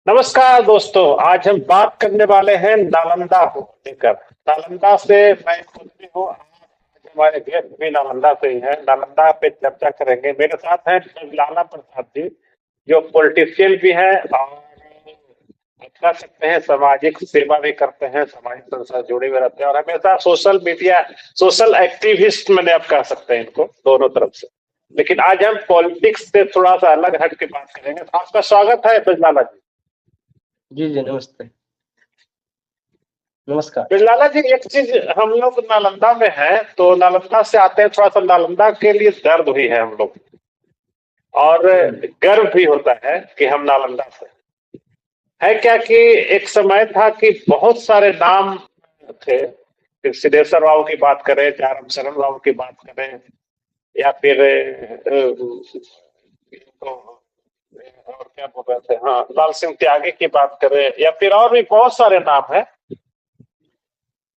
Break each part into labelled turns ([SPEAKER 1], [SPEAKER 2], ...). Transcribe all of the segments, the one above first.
[SPEAKER 1] नमस्कार दोस्तों। आज हम बात करने वाले हैं नालंदा को लेकर। नालंदा से मैं खुद भी हूँ। आज हमारे गेस्ट भी नालंदा से ही हैं। नालंदा पे चर्चा करेंगे। मेरे साथ हैं लाला प्रसाद जी, जो पॉलिटिशियन भी हैं और आप कह सकते हैं सामाजिक सेवा भी करते हैं, सामाजिक संस्था से जुड़े हुए रहते हैं और हमेशा सोशल मीडिया सोशल एक्टिविस्ट मैंने आप कह सकते हैं इनको दोनों तरफ से। लेकिन आज हम पॉलिटिक्स से थोड़ा सा अलग हट के बात करेंगे। आपका स्वागत है लाला जी।
[SPEAKER 2] जी जी नमस्ते। नमस्कार।
[SPEAKER 1] बिरलाला जी, एक चीज, हम लोग नालंदा में हैं तो नालंदा से आते हैं, थोड़ा सा नालंदा के लिए दर्द हुई है हम लोग और गर्व भी होता है कि हम नालंदा से है। क्या कि एक समय था कि बहुत सारे नाम थे, फिर सिद्धेश्वर राव की बात करें, चाहे रामशरण राव की बात करें, या फिर और क्या बोल रहे थे, हाँ, लाल सिंह त्यागी की बात करें, या फिर और भी बहुत सारे नाम है।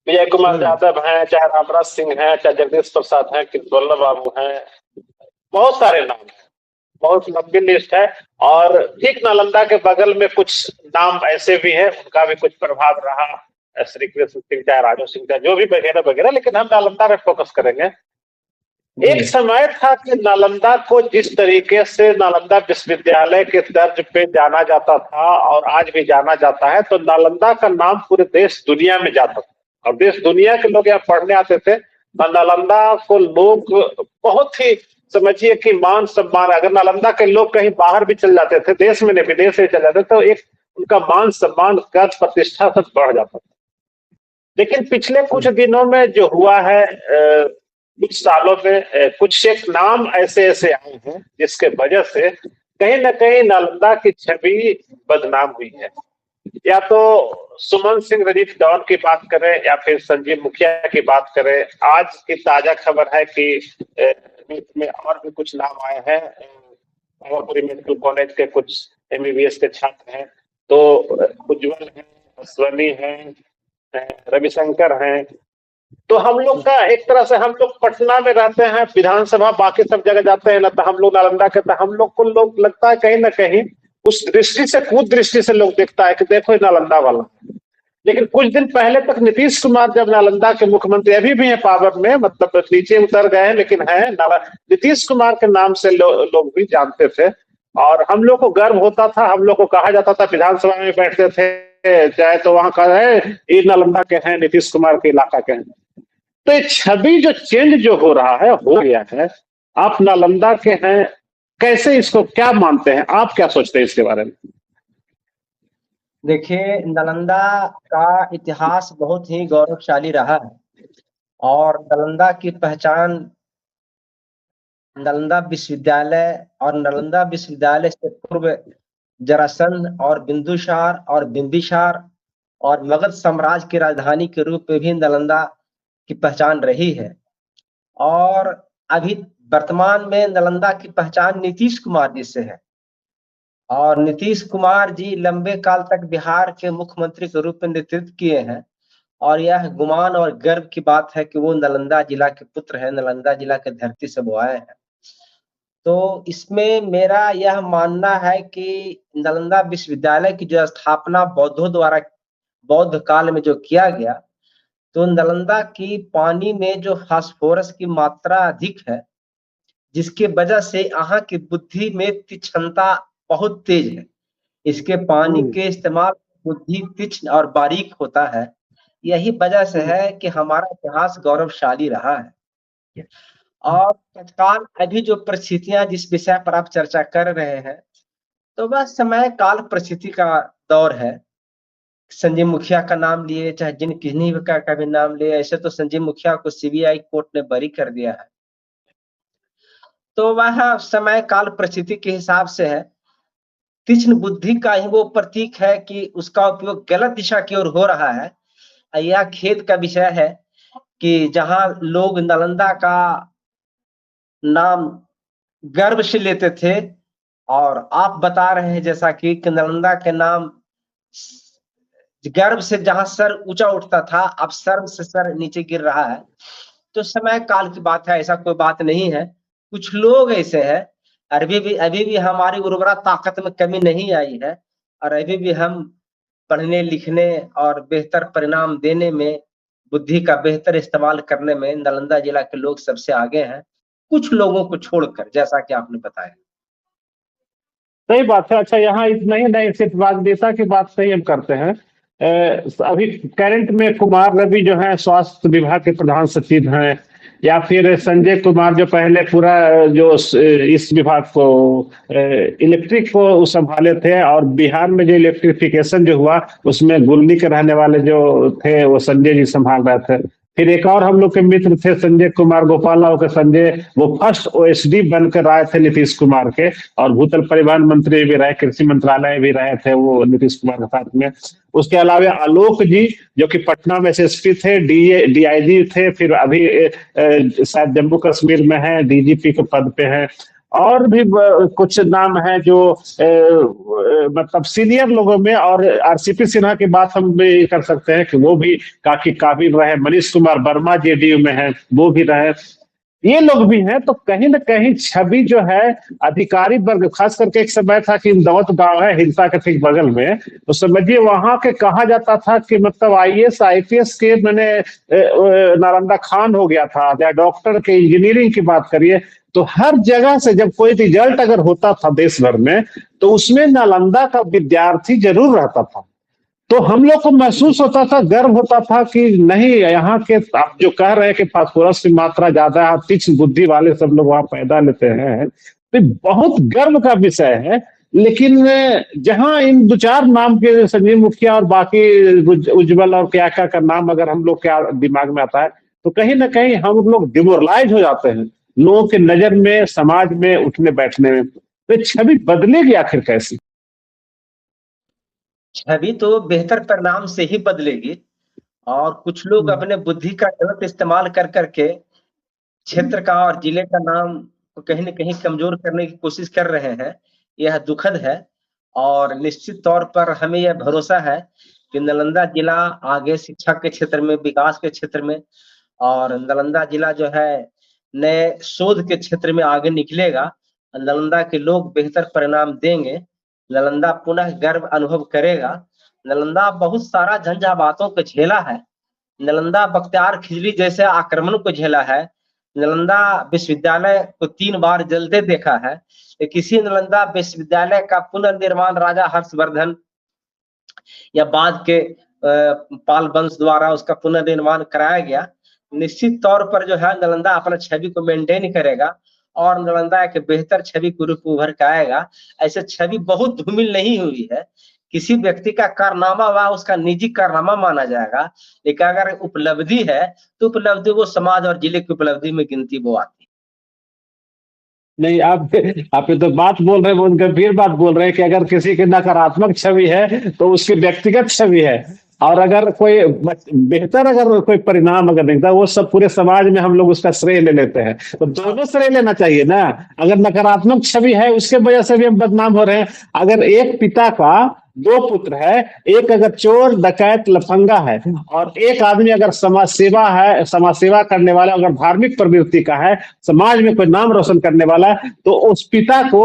[SPEAKER 1] विजय कुमार यादव हैं, चाहे रामराज सिंह हैं, चाहे जगदीश प्रसाद हैं, कृष्णवल्लभ बाबू हैं, बहुत सारे नाम हैं, बहुत लंबी लिस्ट है। और ठीक नालंदा के बगल में कुछ नाम ऐसे भी हैं, उनका भी कुछ प्रभाव रहा, श्री कृष्ण सिंह, चाहे राजू सिंह, चाहे जो भी वगैरह वगैरह, लेकिन हम नालंदा में फोकस करेंगे। एक समय था कि नालंदा को जिस तरीके से नालंदा विश्वविद्यालय के तर्ज पे जाना जाता था और आज भी जाना जाता है, तो नालंदा का नाम पूरे देश दुनिया में जाता था और देश दुनिया के लोग यहाँ पढ़ने आते थे। और नालंदा को लोग बहुत ही, समझिए कि मान सम्मान, अगर नालंदा के लोग कहीं बाहर भी चल जाते थे, देश में नहीं विदेश से चल जाते, तो एक उनका मान सम्मान कर प्रतिष्ठा सब बढ़ जाता था। लेकिन पिछले कुछ दिनों में जो हुआ है, कुछ सालों में कुछ एक नाम ऐसे ऐसे आए हैं जिसके वजह से कहीं ना कहीं नालंदा की छवि बदनाम हुई है। या तो सुमन सिंह रजनीश डॉन की बात करें या फिर संजीव मुखिया की बात करें। आज की ताजा खबर है कि में और भी कुछ नाम आए हैं। पावापुरी मेडिकल कॉलेज के कुछ एमबीबीएस के छात्र हैं, तो उज्जवल है, अश्वनी है, रविशंकर हैं। तो हम लोग का एक तरह से, हम लोग पटना में रहते हैं, विधानसभा बाकी सब जगह जाते हैं ना, तो हम लोग नालंदा के, तो हम लोग को लोग लगता है कहीं ना कहीं उस दृष्टि से, कूद दृष्टि से लोग देखता है कि देखो ये नालंदा वाला। लेकिन कुछ दिन पहले तक नीतीश कुमार जब नालंदा के मुख्यमंत्री, अभी भी है पावर में, मतलब नीचे उतर गए हैं, लेकिन है नीतीश कुमार के नाम से लोग भी जानते थे और हम लोग को गर्व होता था। हम लोग को कहा जाता था, विधानसभा में बैठते थे चाहे, तो वहां का है ये नालंदा के हैं, नीतीश कुमार के इलाका के हैं। तो ये छवि जो चेंज जो हो रहा है, हो गया है। आप नालंदा के हैं, कैसे इसको क्या मानते हैं, आप क्या सोचते हैं इसके बारे में?
[SPEAKER 2] देखिए, नालंदा का इतिहास बहुत ही गौरवशाली रहा है और नालंदा की पहचान नालंदा विश्वविद्यालय और नालंदा विश्वविद्यालय से पूर्व जरासंध और बिंदुसार और बिंबिसार और मगध साम्राज्य की राजधानी के रूप में भी नालंदा की पहचान रही है। और अभी वर्तमान में नालंदा की पहचान नीतीश कुमार जी से है और नीतीश कुमार जी लंबे काल तक बिहार के मुख्यमंत्री के रूप में नेतृत्व किए हैं और यह गुमान और गर्व की बात है कि वो नालंदा जिला के पुत्र हैं, नालंदा जिला के धरती से वो आए हैं। तो इसमें मेरा यह मानना है कि नालंदा विश्वविद्यालय की जो स्थापना बौद्धों द्वारा बौद्ध काल में जो किया गया, तो नालंदा की पानी में जो फास्फोरस की मात्रा अधिक है, जिसके वजह से यहाँ की बुद्धि में तीक्ष्णता बहुत तेज है। इसके पानी के इस्तेमाल बुद्धि तीक्ष्ण और बारीक होता है। यही वजह से है कि हमारा इतिहास गौरवशाली रहा है। और तत्काल अभी जो परिस्थितियां जिस विषय पर आप चर्चा कर रहे हैं, तो वह समय काल परिस्थिति का दौर है। संजीव मुखिया का नाम लिए, चाहे जिन किन्हीं का भी नाम लिए, ऐसे तो संजीव मुखिया को सीबीआई कोर्ट ने बरी कर दिया है। तो वह समय काल परिस्थिति के हिसाब से है। तीक्ष्ण बुद्धि का ही वो प्रतीक है कि उसका उपयोग गलत दिशा की ओर हो रहा है। यह खेद का विषय है कि जहां लोग नालंदा का नाम गर्व से लेते थे और आप बता रहे हैं जैसा कि नालंदा के नाम गर्व से जहां सर ऊंचा उठता था, अब सर से सर नीचे गिर रहा है। तो समय काल की बात है, ऐसा कोई बात नहीं है। कुछ लोग ऐसे हैं, अभी भी हमारी उर्वरा ताकत में कमी नहीं आई है। और अभी भी हम पढ़ने लिखने और बेहतर परिणाम देने में, बुद्धि का बेहतर इस्तेमाल करने में नालंदा जिला के लोग सबसे आगे हैं, कुछ लोगों को छोड़कर, जैसा कि आपने बताया।
[SPEAKER 1] सही बात है। अच्छा, यहाँ इतना ही नहीं, सिर्फ वाग्देता की बात सही हम करते हैं। अभी करंट में कुमार रवि जो है स्वास्थ्य विभाग के प्रधान सचिव हैं, या फिर संजय कुमार जो पहले पूरा जो इस विभाग को इलेक्ट्रिक को संभाले थे, और बिहार में जो इलेक्ट्रिफिकेशन जो हुआ उसमें गुल्मी के रहने वाले जो थे वो संजय जी संभाल रहे थे। फिर एक और हम लोग के मित्र थे संजय कुमार गोपाल राव के संजय, वो फर्स्ट ओएसडी बनकर आए थे नीतीश कुमार के, और भूतल परिवहन मंत्री भी रहे, कृषि मंत्रालय भी रहे थे वो नीतीश कुमार के साथ में। उसके अलावा आलोक जी जो कि पटना में एसएसपी थे, डीआईजी थे, फिर अभी शायद जम्मू कश्मीर में है, डीजीपी के पद पे है। और भी कुछ नाम हैं जो मतलब सीनियर लोगों में, और आरसीपी सिन्हा की बात हम भी कर सकते हैं कि वो भी काफी काबिल रहे। मनीष कुमार वर्मा जेडीयू में है, वो भी रहे, ये लोग भी हैं। तो कहीं ना कहीं छवि जो है अधिकारी वर्ग, खास करके एक समय था कि इंदौत गांव है हिंसा के ठीक बगल में, तो समझिए वहां के कहा जाता था कि मतलब आईएएस आईपीएस के मैंने नालंदा खान हो गया था, या डॉक्टर के, इंजीनियरिंग की बात करिए, तो हर जगह से जब कोई रिजल्ट अगर होता था देश भर में, तो उसमें नालंदा का विद्यार्थी जरूर रहता था। तो हम लोग को महसूस होता था, गर्व होता था कि नहीं, यहाँ के आप जो कह रहे हैं कि फास्फोरस की मात्रा ज्यादा है, तीक्ष्ण बुद्धि वाले सब लोग वहां पैदा लेते हैं, तो बहुत गर्व का विषय है। लेकिन जहां इन दो चार नाम के, संजीव मुखिया और बाकी उज्जवल और क्या क्या का नाम अगर हम लोग के दिमाग में आता है, तो कहीं ना कहीं हम लोग डिमोरलाइज हो जाते हैं लोगों के नजर में, समाज में उठने बैठने में। तो छवि बदलेगी आखिर कैसी?
[SPEAKER 2] छवि तो बेहतर परिणाम से ही बदलेगी, और कुछ लोग अपने बुद्धि का गलत इस्तेमाल कर करके क्षेत्र का और जिले का नाम को कहीं न कहीं कमजोर करने की कोशिश कर रहे हैं। यह दुखद है, और निश्चित तौर पर हमें यह भरोसा है कि नालंदा जिला आगे शिक्षा के क्षेत्र में, विकास के क्षेत्र में, और नालंदा जिला जो है नए शोध के क्षेत्र में आगे निकलेगा। नालंदा के लोग बेहतर परिणाम देंगे, नालंदा पुनः गर्व अनुभव करेगा। नालंदा बहुत सारा झंझावातों को झेला है, नालंदा बख्तियार खिजरी जैसे आक्रमण को झेला है, नालंदा विश्वविद्यालय को 3 बार जलते देखा है। किसी नालंदा विश्वविद्यालय का पुनर्निर्माण राजा हर्षवर्धन या बाद के पाल वंश द्वारा उसका पुनर्निर्माण कराया गया। निश्चित तौर पर जो है नालंदा अपना छवि को मेंटेन करेगा, और नालंदा एक बेहतर छवि के रूप में उभर के आएगा। ऐसे छवि बहुत धूमिल नहीं हुई है, किसी व्यक्ति का कारनामा हुआ उसका निजी कारनामा माना जाएगा, लेकिन अगर उपलब्धि है तो उपलब्धि वो समाज और जिले की उपलब्धि में गिनती वो आती है।
[SPEAKER 1] नहीं, आप ये तो बात बोल रहे हैं, बहुत गंभीर बात बोल रहे हैं कि अगर किसी की नकारात्मक छवि है तो उसकी व्यक्तिगत छवि है, और अगर कोई बेहतर अगर कोई परिणाम अगर निकलता है, वो सब पूरे समाज में हम लोग उसका श्रेय ले लेते हैं। तो दोनों श्रेय लेना चाहिए ना। अगर नकारात्मक छवि है उसके वजह से भी हम बदनाम हो रहे हैं। अगर एक पिता का 2 पुत्र है, एक अगर चोर डकैत लफंगा है, और एक आदमी अगर समाज सेवा है, समाज सेवा करने वाला, अगर धार्मिक प्रवृत्ति का है, समाज में कोई नाम रोशन करने वाला है, तो उस पिता को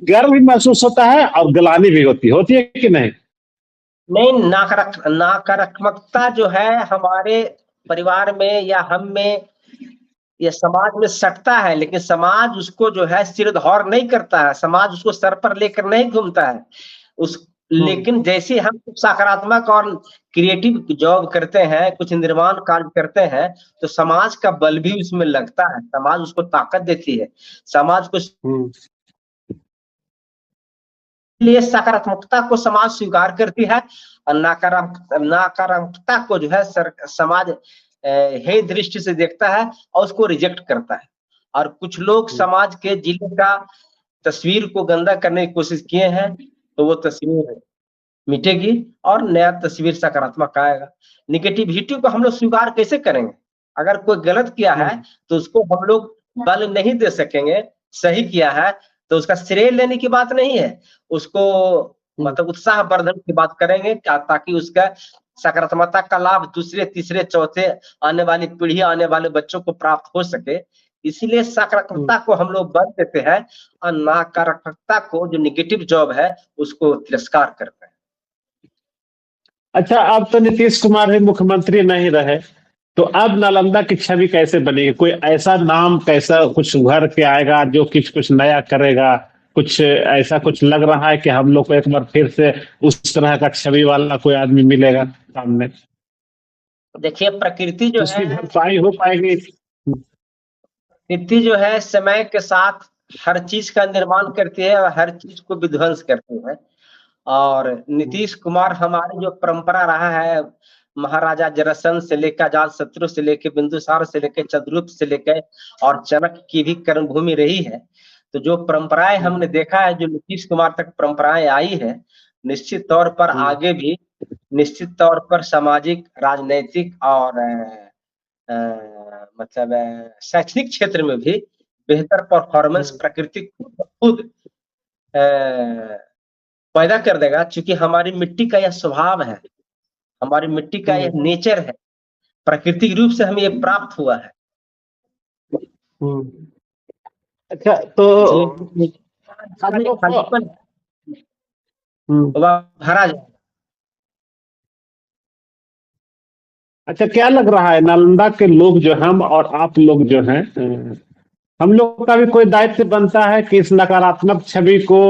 [SPEAKER 1] गर्व भी महसूस होता है और ग्लानि भी होती है कि नहीं?
[SPEAKER 2] नहीं, नकारात्मकता जो है हमारे परिवार में या हम में या समाज में सटता है, लेकिन समाज उसको जो है सिरदौर नहीं करता है, समाज उसको सर पर लेकर नहीं घूमता है। लेकिन जैसे हम कुछ सकारात्मक और क्रिएटिव जॉब करते हैं, कुछ निर्माण कार्य करते हैं, तो समाज का बल भी उसमें लगता है, समाज उसको ताकत देती है। समाज को लिए सकारात्मकता को समाज स्वीकार करती है, और नकारात्मकता को जो है समाज हे दृष्टि से देखता है और उसको रिजेक्ट करता है। और कुछ लोग समाज के जिले का तस्वीर को गंदा करने की कोशिश किए हैं, तो वो तस्वीर मिटेगी और नया तस्वीर सकारात्मक आएगा। निगेटिविटी को हम लोग स्वीकार कैसे करेंगे? अगर कोई गलत किया है तो उसको हम लोग बल नहीं दे सकेंगे, सही किया है तो उसका श्रेय लेने की बात नहीं है, उसको मतलब उत्साहवर्धन की बात करेंगे ताकि उसका सकारात्मकता का लाभ दूसरे, तीसरे, चौथे आने वाली पीढ़ी, आने वाले बच्चों को प्राप्त हो सके। इसीलिए सकारात्मकता को हम लोग बल देते हैं, और नकारात्मकता को, जो नेगेटिव जॉब है, उसको तिरस्कार करते हैं।
[SPEAKER 1] अच्छा, अब तो नीतीश कुमार भी मुख्यमंत्री नहीं रहे, तो अब नालंदा की छवि कैसे बनेगी? कोई ऐसा नाम कैसा कुछ उभर के आएगा जो कुछ कुछ नया करेगा? कुछ ऐसा कुछ लग रहा है कि हम लोग को एक बार फिर से उस तरह का छवि वाला कोई आदमी मिलेगा सामने,
[SPEAKER 2] देखिए प्रकृति जो
[SPEAKER 1] उसकी
[SPEAKER 2] है,
[SPEAKER 1] भरपाई हो पाएगी?
[SPEAKER 2] प्रकृति जो है समय के साथ हर चीज का निर्माण करती है और हर चीज को विध्वंस करती है। और नीतीश कुमार हमारी जो परंपरा रहा है, महाराजा जरासंध से लेकर अजात शत्रु से लेकर बिंदुसार से लेकर चंद्रगुप्त से लेकर और चाणक्य की भी कर्मभूमि रही है। तो जो परंपराएं हमने देखा है, जो नीतीश कुमार तक परंपराएं आई है, निश्चित तौर पर आगे भी निश्चित तौर पर सामाजिक, राजनैतिक और मतलब शैक्षणिक क्षेत्र में भी बेहतर परफॉर्मेंस प्रकृति खुद अ, पैदा कर देगा, क्योंकि हमारी मिट्टी का यह स्वभाव है, हमारी मिट्टी का यह नेचर है, प्राकृतिक रूप से हमें ये प्राप्त हुआ है।
[SPEAKER 1] अच्छा, तो हम लोग को
[SPEAKER 2] खालीपन वह भरा जाए।
[SPEAKER 1] अच्छा, क्या लग रहा है नालंदा के लोग जो हम और आप लोग जो हैं, हम लोग का भी कोई दायित्व बनता है कि इस नकारात्मक छवि को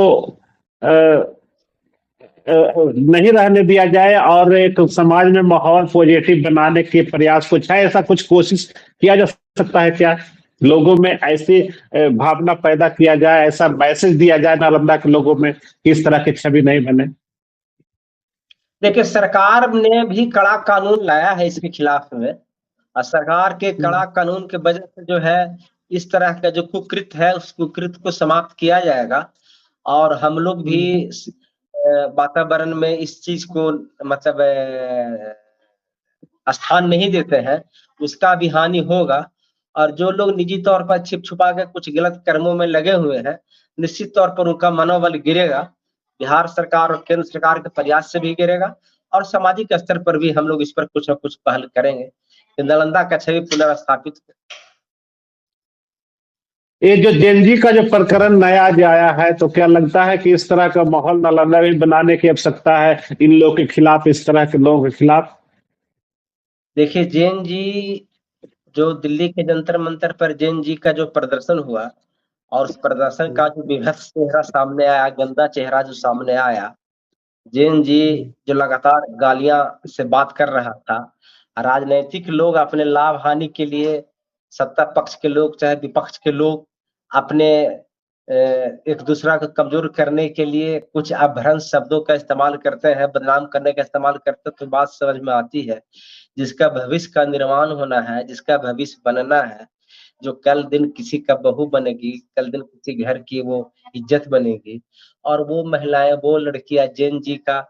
[SPEAKER 1] नहीं रहने दिया जाए और एक समाज में माहौल पॉजिटिव बनाने के प्रयास, कुछ है ऐसा, कुछ कोशिश किया जा सकता है क्या? लोगों में ऐसी भावना पैदा किया जाए, ऐसा मैसेज दिया जाए नालंदा के लोगों में कि इस तरह की छवि नहीं बने?
[SPEAKER 2] देखिए सरकार ने भी कड़ा कानून लाया है इसके खिलाफ में, और सरकार के कड़ा कानून के वजह से जो है इस तरह का जो कुकृत है उस कुकृत को समाप्त किया जाएगा। और हम लोग भी वातावरण में इस चीज को मतलब स्थान नहीं देते हैं, उसका भी हानि होगा। और जो लोग निजी तौर पर छिप छुपा के कुछ गलत कर्मों में लगे हुए हैं, निश्चित तौर पर उनका मनोबल गिरेगा। बिहार सरकार और केंद्र सरकार के प्रयास से भी गिरेगा, और सामाजिक स्तर पर भी हम लोग इस पर कुछ न कुछ पहल करेंगे कि नालंदा का छवि पुनर्स्थापित हो।
[SPEAKER 1] ये जो जेनजी का जो प्रकरण नया जो आया है, तो क्या लगता है कि इस तरह का माहौल नालंदा में बनाने की आवश्यकता है इन लोगों के खिलाफ, इस तरह के लोगों के खिलाफ?
[SPEAKER 2] देखिए जैन जी, जो दिल्ली के जंतर मंतर पर जैन जी का जो प्रदर्शन हुआ, और उस प्रदर्शन का जो विभत्स चेहरा सामने आया, गंदा चेहरा जो सामने आया, जैन जी जो लगातार गालियां से बात कर रहा था, राजनीतिक लोग अपने लाभ हानि के लिए, सत्ता पक्ष के लोग चाहे विपक्ष के लोग, अपने एक दूसरा को कमजोर करने के लिए कुछ अपभ्रंश शब्दों का इस्तेमाल करते हैं, बदनाम करने का इस्तेमाल करते हैं, तो बात समझ में आती है। जिसका भविष्य का निर्माण होना है, जिसका भविष्य बनना है, जो कल दिन किसी का बहू बनेगी, कल दिन किसी घर की वो इज्जत बनेगी, और वो महिलाएं, वो लड़कियां जैन जी का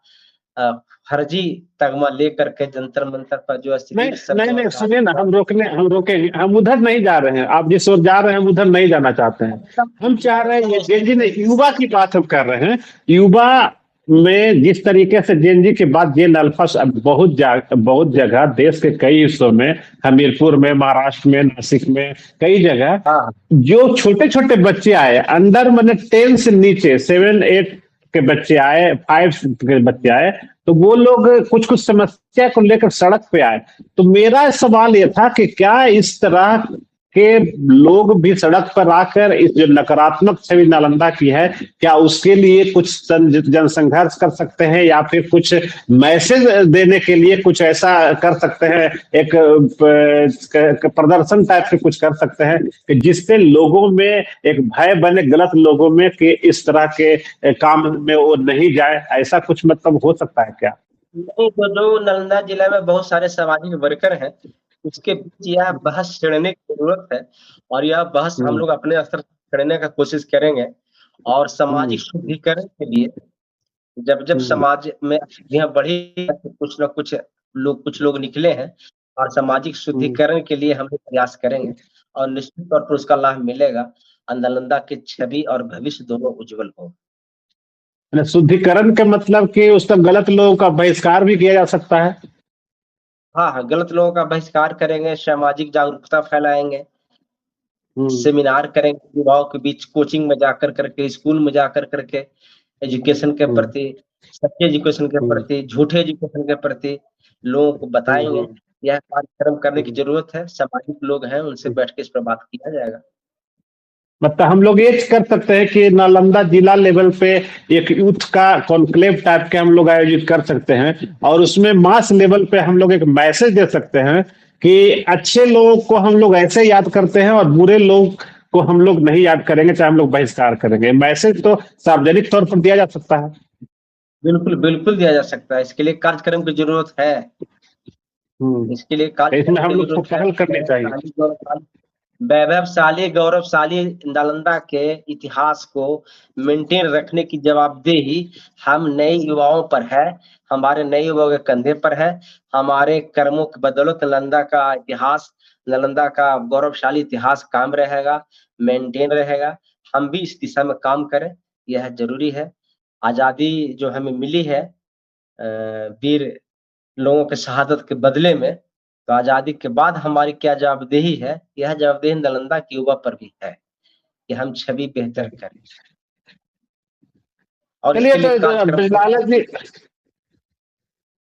[SPEAKER 2] फर्जी तगमा लेकर के जंतर मंतर पर जो
[SPEAKER 1] नहीं
[SPEAKER 2] अश्लील
[SPEAKER 1] नहीं नहीं, सुनिए ना,
[SPEAKER 2] शब्द
[SPEAKER 1] हम रोकेंगे, हम उधर नहीं जा रहे हैं। आप जिस ओर जा रहे हैं हम उधर नहीं जाना चाहते हैं। हम चाह रहे हैं, ये जेनजी ने युवा की बात हम कर रहे हैं। युवा में जिस तरीके से जेनजी के बाद जेन अल्फा बहुत जगह देश के कई हिस्सों में, हमीरपुर में, महाराष्ट्र में, नासिक में, कई जगह
[SPEAKER 2] हाँ
[SPEAKER 1] जो छोटे छोटे बच्चे आए अंडर, मतलब 10 से नीचे, 7-8 के बच्चे आए, 5 के बच्चे आए, तो वो लोग कुछ कुछ समस्या को लेकर सड़क पे आए। तो मेरा सवाल ये था कि क्या इस तरह के लोग भी सड़क पर आकर इस जो नकारात्मक छवि नालंदा की है, क्या उसके लिए कुछ जनसंघर्ष कर सकते हैं, या फिर कुछ मैसेज देने के लिए कुछ ऐसा कर सकते हैं, एक प्रदर्शन टाइप से कुछ कर सकते हैं कि जिससे लोगों में एक भय बने, गलत लोगों में, कि इस तरह के काम में वो नहीं जाए? ऐसा कुछ मतलब हो सकता है क्या?
[SPEAKER 2] नहीं, तो जो नालंदा जिला में बहुत सारे सामाजिक वर्कर हैं, उसके बीच यह बहस छेड़ने की जरूरत है, और यह बहस हम लोग अपने स्तर से छेड़ने का कोशिश करेंगे। और सामाजिक शुद्धिकरण के लिए जब जब समाज में अशुद्धियां बढ़ी, तो कुछ लोग निकले हैं, और सामाजिक शुद्धिकरण के लिए हम लोग प्रयास करेंगे, और निश्चित तौर पर उसका लाभ मिलेगा, और नालंदा की छवि और भविष्य दोनों उज्जवल हो।
[SPEAKER 1] शुद्धिकरण के मतलब कि उस तक गलत लोगों का बहिष्कार भी किया जा सकता है?
[SPEAKER 2] हाँ हाँ, गलत लोगों का बहिष्कार करेंगे, सामाजिक जागरूकता फैलाएंगे, सेमिनार करेंगे युवाओं के बीच, कोचिंग में जाकर करके, स्कूल में जाकर करके एजुकेशन के प्रति सच्चे एजुकेशन के प्रति, झूठे एजुकेशन के प्रति लोगों को बताएंगे। यह कार्यक्रम करने की जरूरत है। सामाजिक लोग हैं, उनसे बैठ के इस पर बात किया जाएगा।
[SPEAKER 1] मतलब हम लोग ये कर सकते हैं कि नालंदा जिला लेवल पे एक यूथ का कॉन्क्लेव टाइप के हम लोग आयोजित कर सकते हैं, और उसमें मास लेवल पे हम लोग एक मैसेज दे सकते हैं कि अच्छे लोगों को हम लोग ऐसे याद करते हैं और बुरे लोग को हम लोग नहीं याद करेंगे, चाहे हम लोग बहिष्कार करेंगे। मैसेज तो सार्वजनिक तौर पर दिया जा सकता है।
[SPEAKER 2] बिल्कुल बिल्कुल दिया जा सकता है। इसके लिए कार्यक्रम की जरूरत है। इसके लिए
[SPEAKER 1] इसमें हम लोग को पहल करनी चाहिए।
[SPEAKER 2] वैभवशाली गौरवशाली नालंदा के इतिहास को मेंटेन रखने की जवाबदेही हम नए युवाओं पर है, हमारे नए युवाओं के कंधे पर है। हमारे कर्मों की बदौलत नालंदा का इतिहास, नालंदा का गौरवशाली इतिहास कायम रहेगा, मेंटेन रहेगा। हम भी इस दिशा में काम करें, यह जरूरी है। आजादी जो हमें मिली है वीर लोगों के शहादत के बदले में, तो आजादी के बाद हमारी क्या जवाबदेही है, यह जवाबदेही नालंदा के युवा पर भी है कि हम छवि बेहतर करें। और
[SPEAKER 1] चलिए तो ब्रजलाला जी,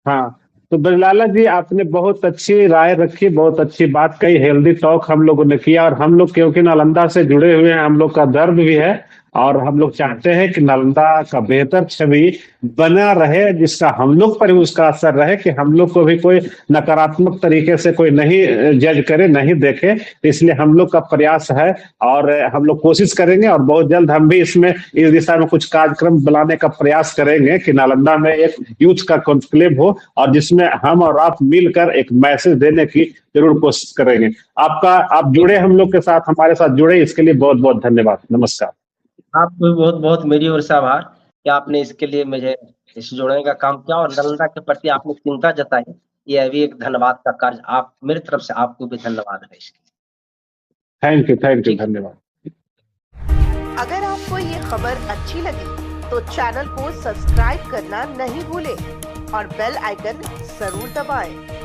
[SPEAKER 1] हाँ तो ब्रजलाला जी आपने बहुत अच्छी राय रखी, बहुत अच्छी बात कही, हेल्दी टॉक हम लोगों ने किया। और हम लोग क्योंकि नालंदा से जुड़े हुए हैं, हम लोग का दर्द भी है, और हम लोग चाहते हैं कि नालंदा का बेहतर छवि बना रहे, जिसका हम लोग पर भी उसका असर रहे, कि हम लोग को भी कोई नकारात्मक तरीके से कोई नहीं जज करे, नहीं देखे। इसलिए हम लोग का प्रयास है और हम लोग कोशिश करेंगे, और बहुत जल्द हम भी इसमें इस दिशा में कुछ कार्यक्रम बनाने का प्रयास करेंगे कि नालंदा में एक यूथ का कॉन्क्लेव हो, और जिसमें हम और आप मिलकर एक मैसेज देने की जरूर कोशिश करेंगे। आप जुड़े हम लोग के साथ, हमारे साथ जुड़े, इसके लिए बहुत बहुत धन्यवाद। नमस्कार।
[SPEAKER 2] आपको भी बहुत बहुत मेरी ओर से आभार कि आपने इसके लिए मुझे इस जोड़ने का काम किया, और नालंदा के प्रति आपने चिंता जताई। यह भी एक धन्यवाद का कार्य, आप मेरी तरफ से आपको भी धन्यवाद है इसके लिए।
[SPEAKER 1] थैंक यू, धन्यवाद।
[SPEAKER 3] अगर आपको ये खबर अच्छी लगी तो चैनल को सब्सक्राइब करना नहीं भूलें और बेल आइकन जरूर दबाएं।